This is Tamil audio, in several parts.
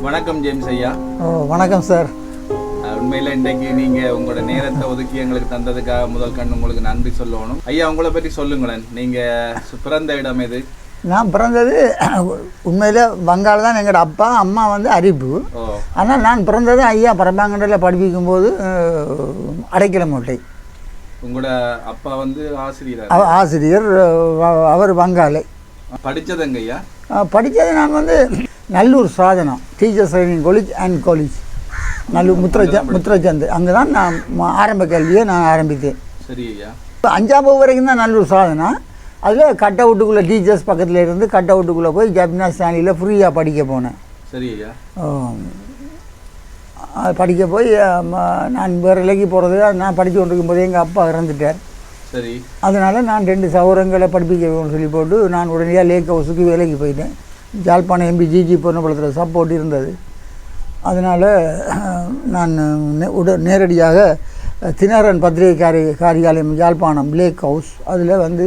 வணக்கம் ஜேம்ஸ் ஐயா. வணக்கம் சார். உண்மையில் இன்றைக்கு நீங்கள் உங்களோட நேரத்தை ஒதுக்கி எங்களுக்கு தந்ததுக்காக முதல் கண் உங்களுக்கு நன்றி சொல்லணும். ஐயா, உங்களை பற்றி சொல்லுங்களேன். நீங்கள் பிறந்த இடம் எது? நான் பிறந்தது உண்மையில் வங்காள தான். எங்களோட அப்பா அம்மா வந்து அரிப்பு. ஆனால் நான் பிறந்தது ஐயா பரம்பாங்கண்டில் படிப்பிக்கும் போது அடைக்கலமோட்டை. உங்களோட அப்பா வந்து ஆசிரியர். அவர் வங்காளை. படித்ததுங்க ஐயா? படித்தது நான் வந்து நல்லூர் சாதனம் டீச்சர்ஸ் ட்ரைனிங் காலேஜ் நல்லூர் முத்திரச்சந்து. அங்கே தான் நான் ஆரம்ப கல்வியை நான் ஆரம்பித்தேன். சரி ஐயா. இப்போ 5ஆம் வகுப்பு வரைக்கும் தான் நல்லூர் சாதனம். அதில் கட் அவுட்டுக்குள்ளே டீச்சர்ஸ் பக்கத்தில் இருந்து கட் அவுட்டுக்குள்ளே போய் ஜப்னாஸ் ஸ்டாண்டில் ஃப்ரீயாக படிக்க போனேன். சரி ஐயா. படிக்க போய் நான் வேறு இலைக்கு போகிறது நான் படித்து கொண்டிருக்கும் போதே எங்கள் அப்பா இறந்துட்டார். சரி. அதனால் நான் 2 சௌரங்களை படிப்பிக்கணும்னு சொல்லி போட்டு நான் உடனடியாக லேக் ஹவுஸுக்கு வேலைக்கு போயிட்டேன். ஜாழ்ப்பாணம் எம்பி ஜிஜி பொன்னம்பலத்தில் சப்போர்ட் இருந்தது. அதனால் நான் நேரடியாக தினகரன் பத்திரிகை காரியாலயம் யாழ்ப்பாணம் லேக் ஹவுஸ் அதில் வந்து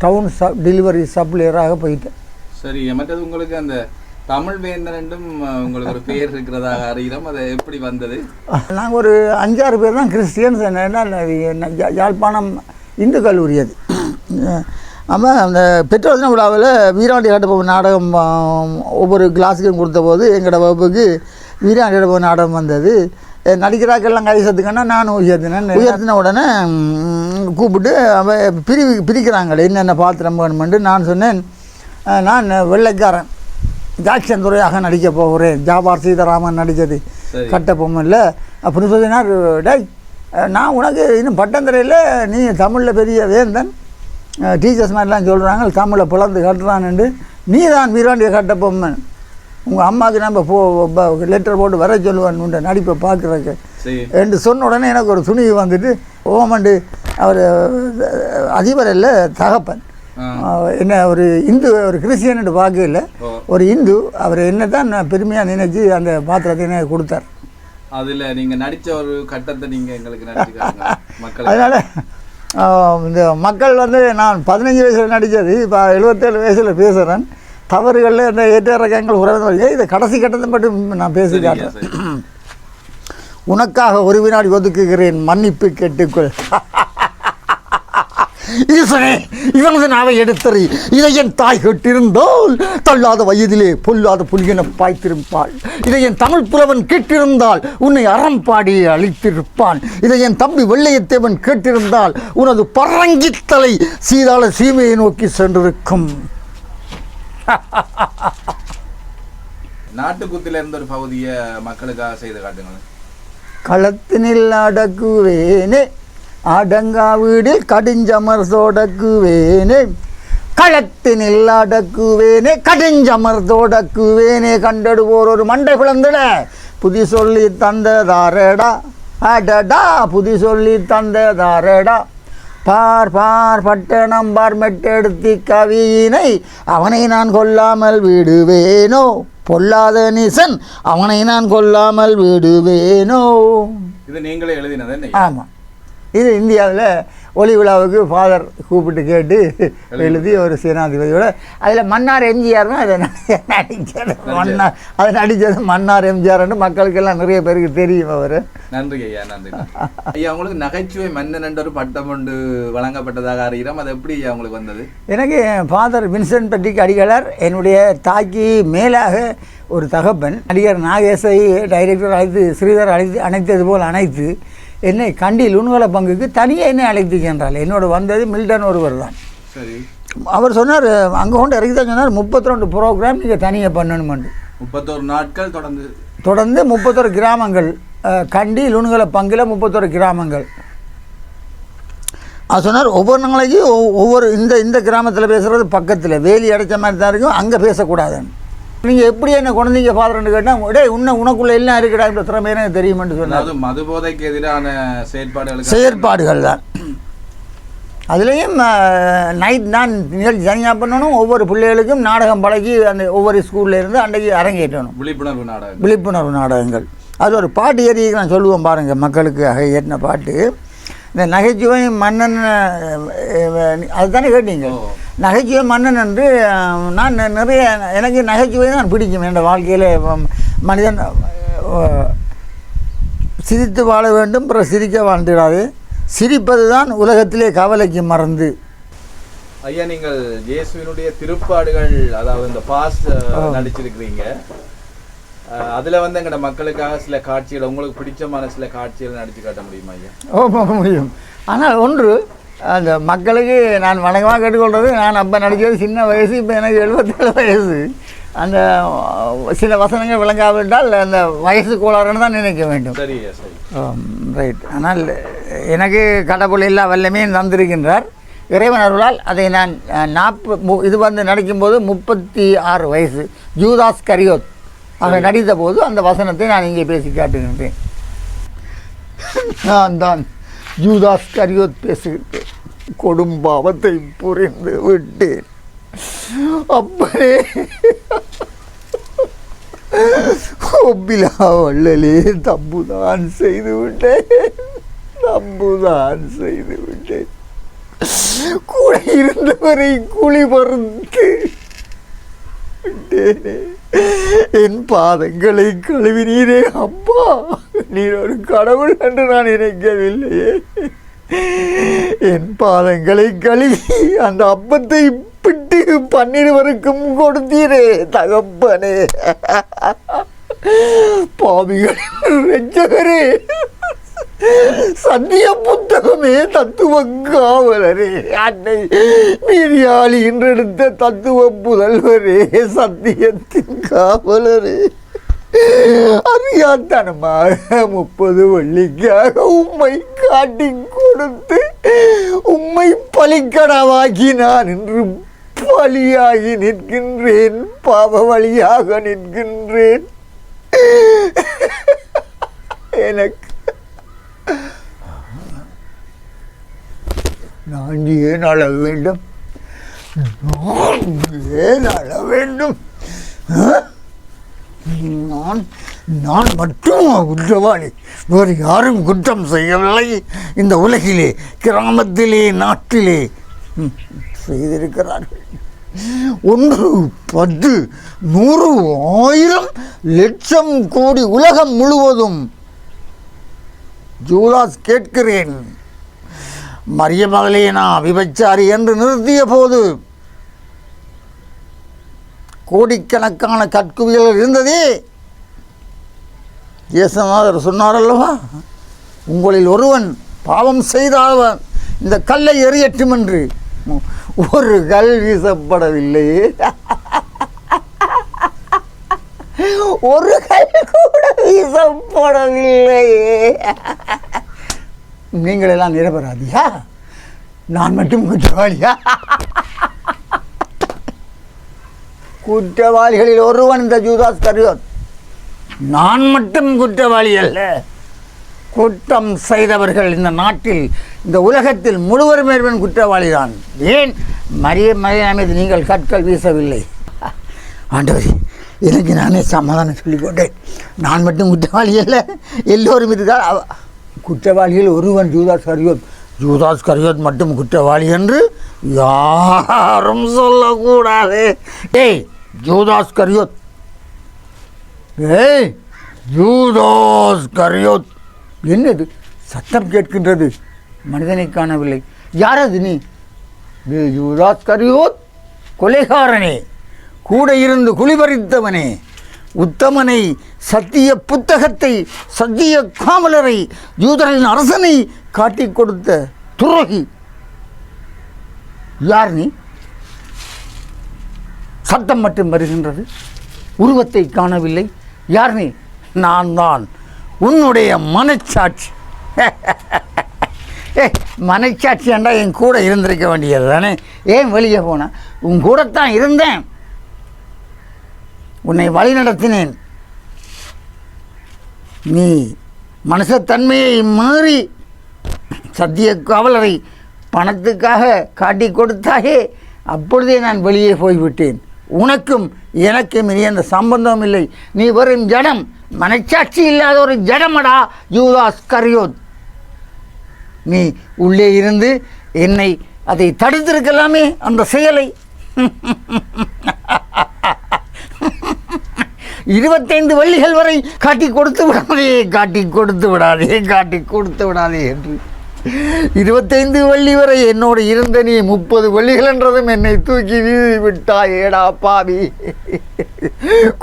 டவுன் டெலிவரி சப்ளையராக போயிட்டேன். சரி. மற்றது உங்களுக்கு அந்த தமிழ் வேந்தனும் உங்களுக்கு ஒரு பேர் இருக்கிறதாக அறிகிறோம். அது எப்படி வந்தது? நாங்கள் ஒரு 5-6 பேர் தான் கிறிஸ்டியன்ஸ். யாழ்ப்பாணம் இந்து கல்லூரி அது. ஆமாம். அந்த பெற்றோர் தின விழாவில் வீராண்டி கட்டப்போ நாடகம் ஒவ்வொரு கிளாஸுக்கும் கொடுத்த போது எங்களோட வகுப்புக்கு வீராண்டி கட்டப்போ நாடகம் வந்தது. நடிக்கிறாக்கெல்லாம் கை சத்துக்கன்னா நானும் உயர்த்தின உடனே கூப்பிட்டு பிரிக்கிறாங்களே என்னென்ன பாத்திரம் வேணுமென்று நான் சொன்னேன், நான் வெள்ளைக்காரன் ஜாக்சன் துறையாக நடிக்க போகிறேன். ஜாபார் சீதாராமன் நடித்தது கட்டபொம்மனில் அப்படின்னு சொன்னார். டேய், நான் உனக்கு இன்னும் பட்டம் தரையில் நீ தமிழில் பெரிய வேந்தன், டீச்சர்ஸ் மாதிரிலாம் சொல்கிறாங்க, தமிழை பிளந்து கட்டுறான்னு, நீ தான் வீராண்டிய கட்டபொம்மன், உங்கள் அம்மாவுக்கு நம்ம லெட்டர் போட்டு வர சொல்லுவான் உண்ட நடிப்பை பார்க்குறக்கு என்று சொன்ன உடனே எனக்கு ஒரு துணிவு வந்துட்டு ஓமண்டு அவர் அதிபர் இல்லை தகப்பன் என்ன ஒரு இந்து ஒரு கிறிஸ்டியன்ட்டு பார்க்கல, ஒரு இந்து அவர் என்ன தான் பெருமையாக நினைச்சு அந்த பாத்திரத்தை எனக்கு கொடுத்தார். அதில் நீங்கள் நடித்த ஒரு கட்டத்தை நீங்கள் எங்களுக்கு நடிச்சுக்காங்க. அதனால் இந்த மக்கள் வந்து நான் 15 வயசில் நடித்தது இப்போ 77 வயசில் பேசுகிறேன். தவறுகளில் இந்த ஏற்றரக்கங்கள் உறவு இதை கடைசி கட்டத்தை மட்டும் நான் பேசிக்காட்டேன். உனக்காக ஒரு வினாடி ஒதுக்குகிறேன், மன்னிப்பு கேட்டுக்கொள். ஈசனே, இவனது நாவை எடுத்தறி, இதை என் தாய் கேட்டிருந்தால் தள்ளாத வயதிலே பொல்லாத புலியென பாய்த்திருப்பாள். இதை என் தமிழ் புலவன் கேட்டிருந்தால் உன்னை அறம்பாடி அழித்திருப்பான். இதை என் தம்பி வெள்ளையத்தேவன் கேட்டிருந்தால் உனது பரங்கித்தலை சீதாள சீமையை நோக்கி சென்றிருக்கும். நாட்டுக்குத்தில் இருந்த ஒரு பகுதியை மக்களுக்காக செய்து காட்டுங்களேன். களத்தினில் அடக்குவேனே அடங்கா வீடில் கடிஞ்சமர் தோடக்குவேனே, களத்தினில் அடக்குவேனே கடிஞ்சமர் தோடக்குவேனே, கண்டடுவோர் ஒரு மண்டை பிளந்துட புதி சொல்லி தந்ததாரடா அடடா, புதி சொல்லி தந்ததாரடா, பார் பார் பட்டணம் பார் மெட்டெடுத்தி கவியினை அவனை நான் கொல்லாமல் விடுவேனோ, பொல்லாத நீசன் அவனை நான் கொல்லாமல் விடுவேனோ. இது நீங்களே எழுதினது? ஆமாம். இது இந்தியாவில் ஒலி விழாவுக்கு ஃபாதர் கூப்பிட்டு கேட்டு எழுதி ஒரு சேனாதிபதியோட அதில் மன்னார் எம்ஜிஆர் தான் அதை நடித்தது. அதை நடித்தது மன்னார் எம்ஜிஆர்னு மக்களுக்கெல்லாம் நிறைய பேருக்கு தெரியும் அவர். நன்றி ஐயா. நன்றி ஐயா. உங்களுக்கு நகைச்சுவை மன்னன் என்ற ஒரு பட்டம் கொண்டு வழங்கப்பட்டதாக அறிகிறோம். அது எப்படி ஐயா உங்களுக்கு வந்தது? எனக்கு ஃபாதர் வின்சென்ட் பெட்டிக் அடிகளார் என்னுடைய தாக்கி மேலாக ஒரு தகப்பன் நடிகர் நாகேசை டைரக்டர் அழைத்து ஸ்ரீதர் அணைத்தது போல் அணைத்து என்னை கண்டியில் உண்கல பங்குக்கு தனியாக என்னை அழைத்துக்கின்றாள். என்னோட வந்தது மில்டன் ஒருவர் தான். சரி. அவர் சொன்னார், அங்கே கொண்டு இறக்கி தான் சொன்னார், 32 ப்ரோக்ராம் நீங்கள் தனியாக பண்ணணுமெண்டு. 31 நாட்கள் தொடர்ந்து 31 கிராமங்கள், கண்டியில் உண்கல பங்கில் 31 கிராமங்கள். அது சொன்னார், ஒவ்வொரு நாளைக்கு ஒவ்வொரு இந்த கிராமத்தில் பேசுகிறது பக்கத்தில் வேலி அடைச்ச மாதிரி தான் இருக்கும், அங்கே பேசக்கூடாதுன்னு. நீங்கள் எப்படி என்ன குழந்தைங்க ஃபாதர்ன்னு கேட்டால் டே உனக்குள்ளே எல்லாம் இருக்குடா இந்த திறமை எனக்கு தெரியுமென்று சொன்னார். மது போதைக்கு எதிரான செயற்பாடுகள் தான். அதுலேயும் நைட் நான் நிகழ்ச்சி தனியாக பண்ணணும். ஒவ்வொரு பிள்ளைகளுக்கும் நாடகம் பழகி அந்த ஒவ்வொரு ஸ்கூலில் இருந்து அன்றைக்கு அரங்கேற்றணும். விழிப்புணர்வு நாடகங்கள். அதில் ஒரு பாட்டு ஏறி நான் சொல்லுவோம் பாருங்கள், மக்களுக்காக ஏற்றின பாட்டு. இந்த நகைச்சுவை மன்னன் அதுதானே கேட்டீங்க. நகைச்சுவை மன்னன் என்று நான் நிறைய எனக்கு நகைச்சுவை தான் பிடிக்கும். என்னோடய வாழ்க்கையில் மனிதன் சிரித்து வாழ வேண்டும், பிறகு சிரிக்க வாழ்ந்துடாது. சிரிப்பது தான் உலகத்திலே கவலைக்கு மறந்து. ஐயா, நீங்கள் இயேசுவினுடைய திருப்பாடுகள், அதாவது இந்த பாஸ் நடிச்சிருக்கிறீங்க. அதில் வந்து எங்களோட மக்களுக்காக சில காட்சிகள், உங்களுக்கு பிடிச்சமான சில காட்சிகள் நடித்து காட்ட முடியுமா ஐயா? முடியும். ஆனால் ஒன்று, அந்த மக்களுக்கு நான் வணக்கமாக கேட்டுக்கொள்வது, நான் அப்போ நடிக்கிறது சின்ன வயசு, இப்போ எனக்கு 77 வயசு. அந்த சில வசனங்கள் விளங்காவிட்டால் அந்த வயசு கோளாறுன்னு தான் நினைக்க வேண்டும். சரியா, சரி, ரைட். ஆனால் எனக்கு கடவுள் எல்லா வல்லமே தந்திருக்கின்றார். இறைவன் அருளால் அதை நான் இது வந்து நடிக்கும்போது 36 வயது, ஜூதாஸ் கரியோத் அங்கே நடித்த போது அந்த வசனத்தை நான் இங்கே பேசி காட்டுகின்றேன். நான் தான் ஜூதாஸ் கரியோத் பேசுகின்றேன். கொடும் பாவத்தை புரிந்து விட்டேன் அப்பனே, ஒப்பிலா வள்ளலே, தம்புதான் செய்து விட்டேன், தம்புதான் செய்து விட்டேன். கூட இருந்தவரை குழி மறுத்து விட்டேனே, என் பாதங்களை கழுவினீரே அப்பா, நீர் ஒரு கடவுள் என்று நான் நினைக்கவில்லையே. என் பாதங்களை கழுவி அந்த அப்பத்தை பிட்டு 12 கொடுத்தீரே தகப்பனே. பாவிகள் ரட்சகரே, சத்திய புத்தகமே, தத்துவ காவலரே, அன்னை மீறியாளி என்றெடுத்த தத்துவ புதல்வரே, சத்தியத்தின் காவலரே, அறியாத்தனமாக 30 வெள்ளிக்காக உம்மை காட்டி கொடுத்து உம்மை பலிக்கடவாக்கி நான் இன்று பலியாகி நிற்கின்றேன், பாவ வழியாக நிற்கின்றேன். எனக்கு நான் ஏன் அழ வேண்டும்? ஏன் அழ வேண்டும்? நான் மட்டும் குற்றவாளி, வேறு யாரும் குற்றம் செய்யவில்லை. இந்த உலகிலே, கிராமத்திலே, நாட்டிலே செய்திருக்கிறார்கள். 1, 10, 100, 1000, லட்சம் கோடி உலகம் முழுவதும். ஜூதாஸ் கேட்கிறேன், மரிய மகளேனா விபச்சாரி என்று நிறுத்திய போது கோடிக்கணக்கான கற்குவியல்கள் இருந்ததே. இயேசுநாதர் சொன்னார் அல்லவா, உங்களில் ஒருவன் பாவம் செய்தால் இந்த கல்லை எறியட்டும் என்று. ஒரு கல் வீசப்படவில்லையே, ஒரு கல் கூட வீசப்படவில்லையே. நீங்கள் எல்லாம் நிரபராதியா? நான் மட்டும் குற்றவாளியா? குற்றவாளிகளில் ஒருவன் இந்த ஜூதாஸ் கரியோத். நான் மட்டும் குற்றவாளி அல்ல. குற்றம் செய்தவர்கள் இந்த நாட்டில், இந்த உலகத்தில் முழுவதும் குற்றவாளி தான். ஏன் மரியா மீது நீங்கள் கற்கள் வீசவில்லை? ஆண்டவரே, எனக்கு நானே சமாதானம் சொல்லிக்கொண்டேன். நான் மட்டும் குற்றவாளி அல்ல, எல்லோரும் இதுதான் குற்றவாளிகள். ஒருவன் ஜூதாஸ் கரியோத். ஜூதாஸ் கரியோத் மட்டும் குற்றவாளி என்று யாரும் சொல்லக்கூடாது. ஏய் ஜூதாஸ் கரியோத், ஏய் ஜூதாஸ் கரியோத், என்னது சத்தம் கேட்கின்றது? மனிதனை காணவில்லை. யாரது நீ? ஜூதாஸ் கரியோத், கொலைகாரனே, கூட இருந்து குளிபறித்தவனே, உத்தமனை, சத்திய புத்தகத்தை, சத்திய காவலரை, யூதரின் அரசனை காட்டிக் கொடுத்த துரோகி. யார் நீ? சத்தம் மட்டும் வருகின்றது, உருவத்தை காணவில்லை. யார் நீ? நான் தான் உன்னுடைய மனச்சாட்சி. மனச்சாட்சி என்றா என் கூட இருந்திருக்க வேண்டியது தானே? ஏன் வெளியே போன? உன் கூடத்தான் இருந்தேன், உன்னை வழி நடத்தினேன். நீ மனுஷத்தன்மையை மாறி சத்திய காவலரை பணத்துக்காக காட்டி கொடுத்தாயே, அப்பொழுதே நான் வெளியே போய்விட்டேன். உனக்கும் எனக்கும் இனி அந்த சம்பந்தம் இல்லை. நீ வெறும் ஜடம், மனச்சாட்சி இல்லாத ஒரு ஜடமடா ஜூதாஸ் கரியோத். நீ உள்ளே இருந்து என்னை அதை தடுத்திருக்கலாமே அந்த செயலை. 25 வள்ளிகள் வரை காட்டி கொடுத்து விடாதே, காட்டி கொடுத்து விடாதே, காட்டி கொடுத்து விடாதே என்று 25 வள்ளி வரை என்னோடு இருந்த நீ 30 வள்ளிகள் என்றதும் என்னை தூக்கி வீசி விட்டாய். ஏடா பாவி,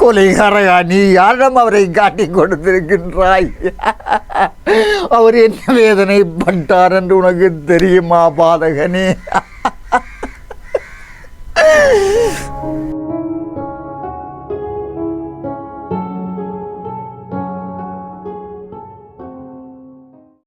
கொலைகாரகா, நீ யாரிடம் அவரை காட்டி கொடுத்திருக்கின்றாய்? அவர் என்ன வேதனை பட்டார் என்று உனக்கு தெரியுமா பாதகனே?